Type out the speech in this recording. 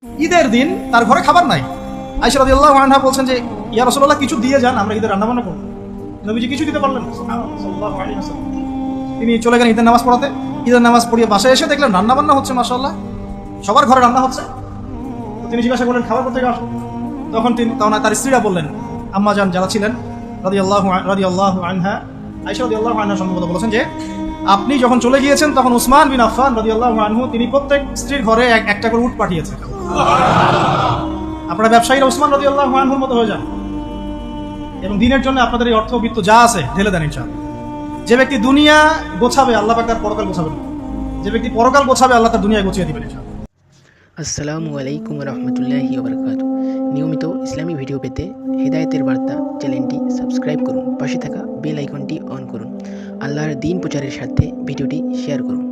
ঈদের দিন তার ঘরে খাবার নাই। আয়েশা রাদিয়াল্লাহু আনহা বলছেন যে ইয়া রাসূলুল্লাহ কিছু দিয়ে যান, আমরা ঈদের রান্না বান্না করব। নবীজি কিছু দিতে পারলেন না, সাল্লাল্লাহু আলাইহি ওয়াসাল্লাম। তিনি চলে গেলেন ঈদের নামাজ পড়াতে। ঈদের নামাজ পড়িয়ে বাসায় এসে দেখলেন রান্না বান্না হচ্ছে, মাশাআল্লাহ সবার ঘরে রান্না হচ্ছে। তিনি জিজ্ঞাসা করলেন খাবার কোথা থেকে আসে? তখন তার স্ত্রীরা বললেন, আম্মা জান যারা ছিলেন রাদিয়াল্লাহু আনহা, আয়েশা রাদিয়াল্লাহু আনহা সম্ভবত বলেছেন যে আপনি যখন চলে গিয়েছেন তখন উসমান বিন আফফান রাদিয়াল্লাহু আনহু তিনি প্রত্যেক স্ত্রীর ঘরে একটা করে উট পাঠিয়েছেন। আপনারা ব্যবসায়ীরা উসমান রাদিয়াল্লাহু আনহুর মতো হয়ে যান এবং দিনের জন্য আপনাদের এই অর্থ বিত্ত যা আছে ঢেলে দেন ইনশাআল্লাহ। যে ব্যক্তি দুনিয়া গোছাবে আল্লাহ পাক তার পরকাল গোছাবেন, যে ব্যক্তি পরকাল গোছাবে আল্লাহ তার দুনিয়া গুছিয়ে দিবেন ইনশাআল্লাহ। আসসালামু আলাইকুম রহমতুল্লাহি ওবরাকাতু। নিয়মিত ইসলামী ভিডিও পেতে হেদায়েতের বার্তা চ্যানেলটি সাবস্ক্রাইব করুন, পাশে থাকা বেল আইকনটি অন করুন। আল্লাহর দ্বীন প্রচারের সাথে ভিডিওটি শেয়ার করুন।